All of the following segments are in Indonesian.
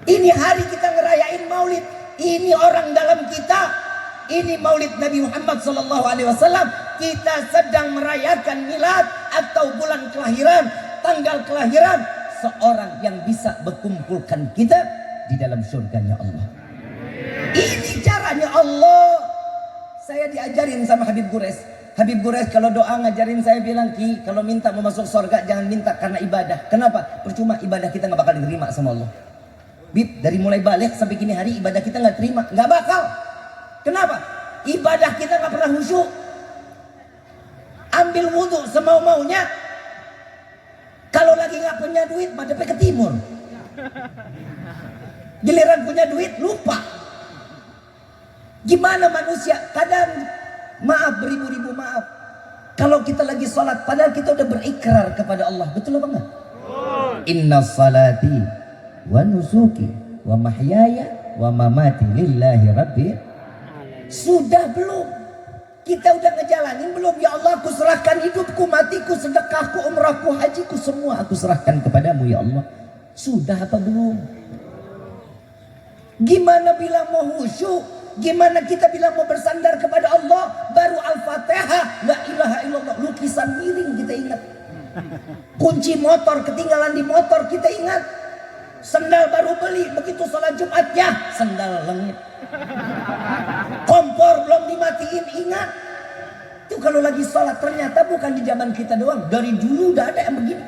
Ini hari kita ngerayain maulid. Ini orang dalam kita. Ini maulid Nabi Muhammad SAW. Kita sedang merayakan milad atau bulan kelahiran, tanggal kelahiran seorang yang bisa berkumpulkan kita di dalam surganya Allah. Ini caranya Allah. Saya diajarin sama Habib Gures. Habib Gures kalau doa ngajarin saya bilang, Ki, kalau minta mau masuk surga jangan minta karena ibadah. Kenapa? Percuma ibadah kita nggak bakal diterima sama Allah. Bib, dari mulai balik sampai kini hari ibadah kita nggak terima, nggak bakal. Kenapa? Ibadah kita nggak pernah khusyuk. Ambil wudhu semau-maunya. Kalau lagi nggak punya duit, madepnya ke timur. Giliran punya duit lupa. Gimana manusia? Kadang maaf, beribu-ribu maaf. Kalau kita lagi sholat, padahal kita udah berikrar kepada Allah. Betul apa enggak? Inna salati wa nusuki wa mahyaya wa mamati lillahi rabbil. Sudah belum? Kita udah ngejalanin belum? Ya Allah, aku serahkan hidupku, matiku, sedekahku, umrahku, hajiku, semua aku serahkan kepadamu ya Allah. Sudah apa belum? Gimana bilang mau khusyuk? Gimana kita bilang mau bersandar kepada Allah? Baru Al-Fatihah, la ilaha illallah, lukisan miring kita ingat. Kunci motor ketinggalan di motor kita ingat. Sendal baru beli, begitu sholat Jumatnya sendal lengit. Kompor belum dimatiin, ingat. Itu kalau lagi sholat, ternyata bukan di zaman kita doang. Dari dulu udah ada yang begini.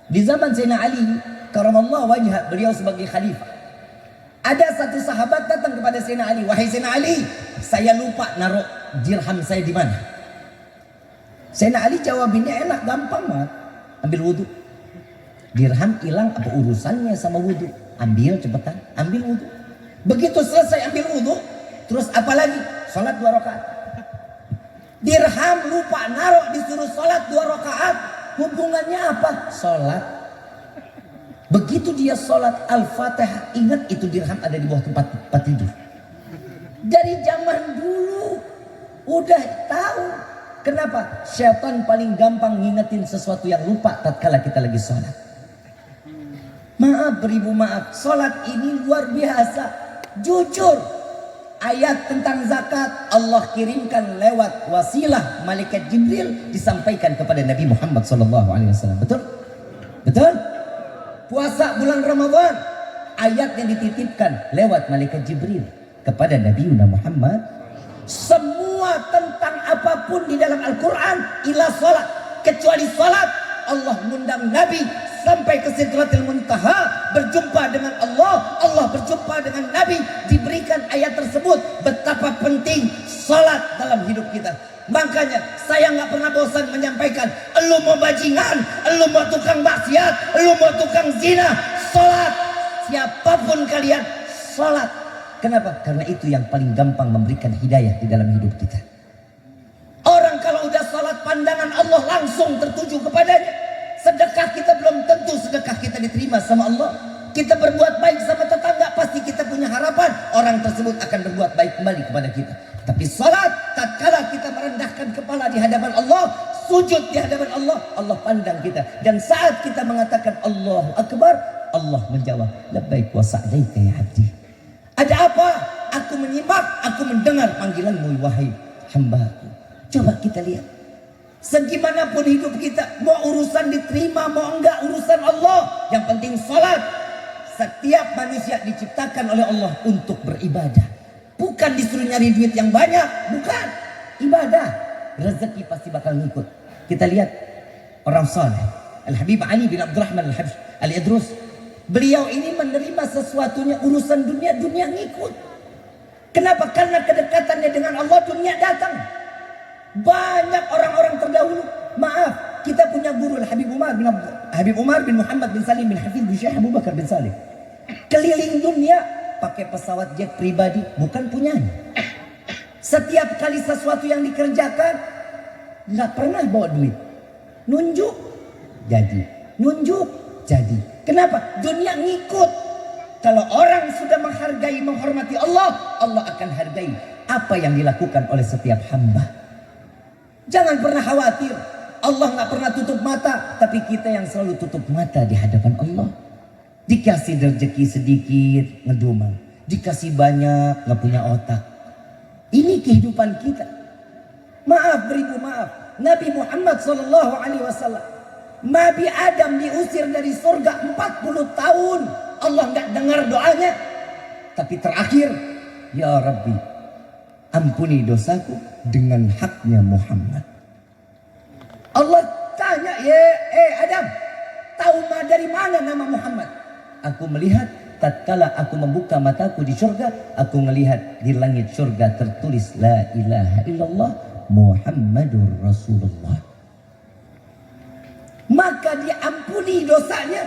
Di zaman Sayyidina Ali karamallahu wajhah, beliau sebagai khalifah, ada satu sahabat datang kepada Sayyidina Ali. Wahai Sayyidina Ali, saya lupa naruh dirham saya di mana. Sayyidina Ali jawabinnya enak, gampang banget. Ambil wudhu. Dirham hilang apa urusannya sama wudhu? Ambil cepetan, ambil wudhu. Begitu selesai ambil wudhu, terus apa lagi? Sholat 2 rakaat. Dirham lupa naruh, disuruh sholat 2 rakaat. Hubungannya apa? Sholat. Begitu dia sholat Al-Fatihah, ingat itu dirham ada di bawah tempat tidur. Dari zaman dulu udah tahu. Kenapa? Syaitan paling gampang ngingetin sesuatu yang lupa tatkala kita lagi sholat. Maaf, beribu maaf, sholat ini luar biasa. Jujur, ayat tentang zakat Allah kirimkan lewat wasilah malaikat Jibril, disampaikan kepada Nabi Muhammad SAW. Betul? Betul? Puasa bulan Ramadan, ayat yang dititipkan lewat malaikat Jibril kepada Nabi Muhammad. Semua tentang apapun di dalam Al-Quran ila sholat, kecuali sholat Allah mengundang Nabi sampai ke Sidratil Muntaha, berjumpa dengan Allah, Allah berjumpa dengan Nabi, diberikan ayat tersebut. Betapa penting salat dalam hidup kita. Makanya saya nggak pernah bosan menyampaikan, lu mau bajingan, lu mau tukang maksiat, lu mau tukang zina, salat. Siapapun kalian, salat. Kenapa? Karena itu yang paling gampang memberikan hidayah di dalam hidup kita. Orang kalau udah salat, pandangan Allah langsung tertuju kepadanya. Sedekah kita belum tentu sedekah kita diterima sama Allah. Kita berbuat baik sama tetangga, pasti kita punya harapan orang tersebut akan berbuat baik kembali kepada kita. Tapi salat, tatkala kita merendahkan kepala di hadapan Allah, sujud di hadapan Allah, Allah pandang kita. Dan saat kita mengatakan Allahu Akbar, Allah menjawab, labbaik wa sa'daika ya abdi. Ada apa? Aku menyimak, aku mendengar panggilanmu wahai hambaku. Coba kita lihat. Segimanapun hidup kita, mau urusan diterima, mau enggak, urusan Allah. Yang penting salat. Setiap manusia diciptakan oleh Allah untuk beribadah. Bukan disuruh nyari duit yang banyak, bukan. Ibadah. Rezeki pasti bakal ngikut. Kita lihat orang saleh, Al-Habib Ali bin Abdurrahman Al-Idrus. Beliau ini menerima sesuatunya, urusan dunia, dunia ngikut. Kenapa? Karena kedekatannya dengan Allah, dunia datang. Banyak orang-orang terdahulu, maaf, kita punya guru Habib Umar bin Muhammad bin Salim bin Hafiz bin Syekh Abu Bakar bin Salih. Keliling dunia pakai pesawat jet pribadi, bukan punyanya. Setiap kali sesuatu yang dikerjakan nggak pernah bawa duit. Nunjuk jadi, nunjuk jadi. Kenapa? Dunia ngikut. Kalau orang sudah menghargai, menghormati Allah, Allah akan hargai apa yang dilakukan oleh setiap hamba. Jangan pernah khawatir. Allah nggak pernah tutup mata, tapi kita yang selalu tutup mata di hadapan Allah. Dikasih rezeki sedikit ngedumel, dikasih banyak nggak punya otak. Ini kehidupan kita. Maaf beribu maaf, Nabi Muhammad SAW, Nabi Adam diusir dari surga 40 tahun. Allah nggak dengar doanya. Tapi terakhir, ya Rabbi, ampuni dosaku dengan haknya Muhammad. Allah tanya, Adam, tahu dari mana nama Muhammad? Aku melihat tatkala aku membuka mataku di surga, aku melihat di langit surga tertulis la ilaha illallah Muhammadur Rasulullah. Maka diampuni dosanya.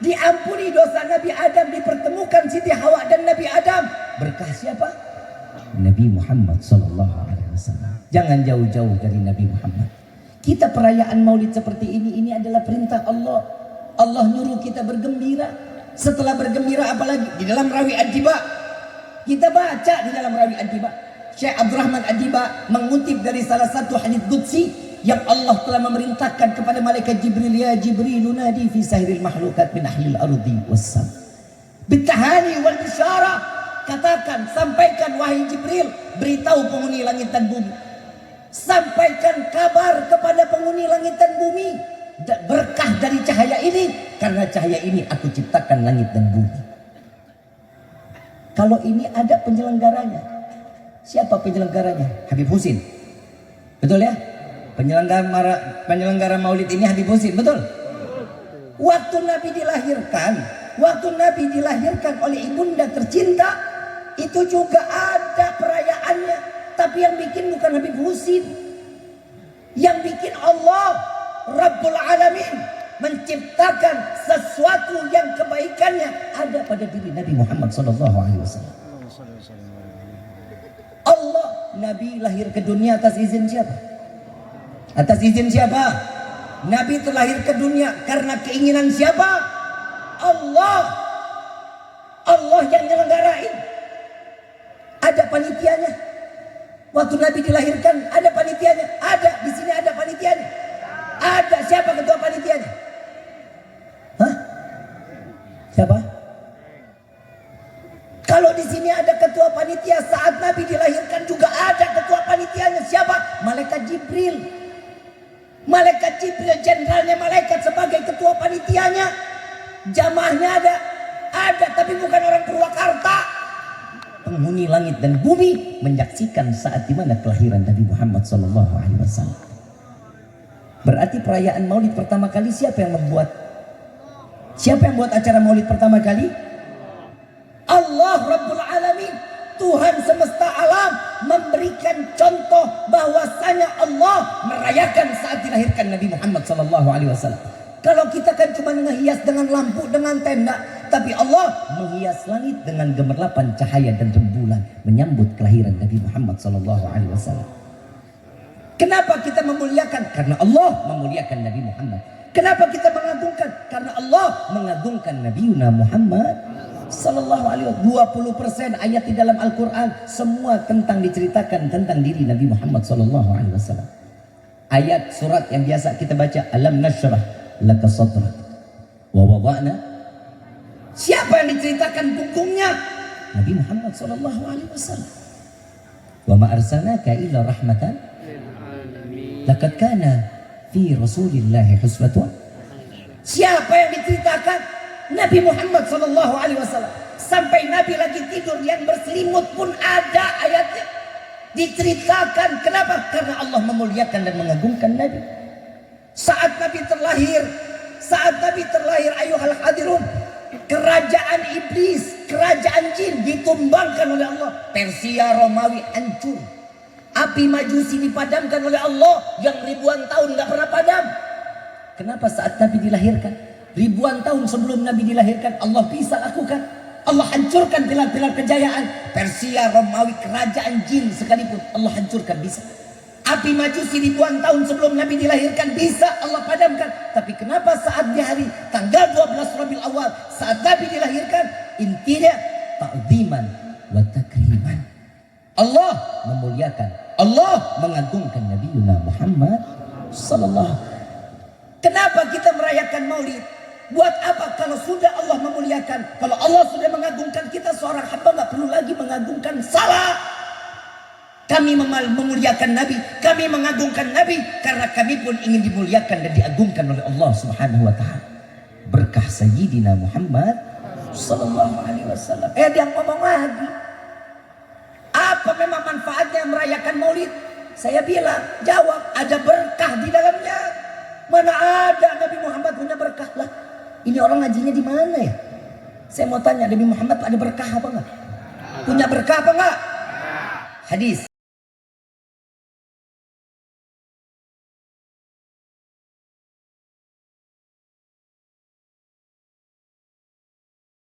Diampuni dosa Nabi Adam, dipertemukan Siti Hawa dan Nabi Adam. Berkah siapa? Nabi Muhammad SAW. Jangan jauh-jauh dari Nabi Muhammad. Kita perayaan maulid seperti ini adalah perintah Allah. Allah nyuruh kita bergembira. Setelah bergembira apalagi? Di dalam Rawi Ad-Diba. Kita baca di dalam Rawi Ad-Diba. Syekh Abdurrahman Ad-Diba mengutip dari salah satu hadits qudsi yang Allah telah memerintahkan kepada malaikat Jibril, ya Jibril nadi fi sahiril mahlukat min ahlil ardi wassam. Bitahani wal bisyara. Katakan, sampaikan wahai Jibril, beritahu penghuni langit dan bumi. Sampaikan kabar kepada penghuni langit dan bumi. Berkah dari cahaya ini, karena cahaya ini aku ciptakan langit dan bumi. Kalau ini ada penyelenggaranya, siapa penyelenggaranya? Habib Husin, betul ya? Penyelenggara maulid ini Habib Husin, betul? Waktu Nabi dilahirkan oleh ibunda tercinta, itu juga ada perayaannya. Tapi yang bikin bukan Habib Husin, yang bikin Allah Rabbul Alamin, menciptakan sesuatu yang kebaikannya ada pada diri Nabi Muhammad SAW. Allah, Nabi lahir ke dunia atas izin siapa? Atas izin siapa? Nabi terlahir ke dunia karena keinginan siapa? Allah. Allah yang nyelenggarain. Ada panitianya. Waktu Nabi dilahirkan ada panitianya. Ada, di sini ada panitianya. Ada, siapa ketua panitianya? Hah? Siapa? Kalau di sini ada ketua panitia saat Nabi dilahirkan juga ada ketua panitianya. Siapa? Malaikat Jibril. Malaikat Jibril, jenderalnya malaikat sebagai ketua panitianya. Jamaahnya ada, tapi bukan orang Purwakarta. Penghuni langit dan bumi menyaksikan saat dimana kelahiran Nabi Muhammad SAW. Berarti perayaan maulid pertama kali siapa yang membuat? Siapa yang buat acara maulid pertama kali? Allah Rabbul Alamin, Tuhan semesta alam, memberikan contoh bahwasanya Allah merayakan saat dilahirkan Nabi Muhammad SAW. Kalau kita kan cuma ngehias dengan lampu, dengan tenda, tapi Allah menghias langit dengan gemerlapan cahaya dan rembulan menyambut kelahiran Nabi Muhammad SAW. Kenapa kita memuliakan? Karena Allah memuliakan Nabi Muhammad. Kenapa kita mengagungkan? Karena Allah mengagungkan Nabi Muhammad Sallallahu Alaihi Wasallam. 20% ayat di dalam Al-Quran semua tentang diceritakan tentang diri Nabi Muhammad Sallallahu Alaihi Wasallam. Ayat surat yang biasa kita baca, Alam nashrah laka sadrak wa wada'na. Siapa yang diceritakan punggungnya? Nabi Muhammad Sallallahu Alaihi Wasallam. Wa ma arsalnaka illa rahmatan. Laqad kana fi Rasulillahi huswatun. Siapa yang diceritakan? Nabi Muhammad SAW. Sampai Nabi lagi tidur yang berselimut pun ada ayatnya. Diceritakan. Kenapa? Karena Allah memuliakan dan mengagungkan Nabi. Saat Nabi terlahir, ayuhal hadirun, kerajaan iblis, kerajaan jin ditumbangkan oleh Allah. Persia, Romawi hancur. Api Majusi dipadamkan oleh Allah yang ribuan tahun gak pernah padam. Kenapa saat Nabi dilahirkan? Ribuan tahun sebelum Nabi dilahirkan Allah bisa lakukan. Allah hancurkan pilar-pilar kejayaan. Persia, Romawi, kerajaan jin sekalipun Allah hancurkan bisa. Api Majusi ribuan tahun sebelum Nabi dilahirkan bisa Allah padamkan. Tapi kenapa saat di hari tanggal 12 Rabiul Awal saat Nabi dilahirkan, intinya ta'ziman wa takriman. Allah memuliakan, Allah mengagungkan Nabi Muhammad sallallahu. Kenapa kita merayakan Maulid? Buat apa kalau sudah Allah memuliakan memuliakan. Kalau Allah sudah mengagungkan kita, seorang hamba nggak perlu lagi mengagungkan. Salah. Kami memuliakan Nabi, kami mengagungkan Nabi karena kami pun ingin dimuliakan dan diagungkan oleh Allah Subhanahu wa taala. Berkah Sayyidina Muhammad sallallahu alaihi wasallam. Dia ngomong lagi. Apa memang manfaatnya merayakan Maulid? Saya bilang, jawab, ada berkah di dalamnya. Mana ada Nabi Muhammad punya berkah lah. Ini orang ngajinya di mana ya? Saya mau tanya, Nabi Muhammad ada berkah apa enggak? Punya berkah apa enggak? Hadis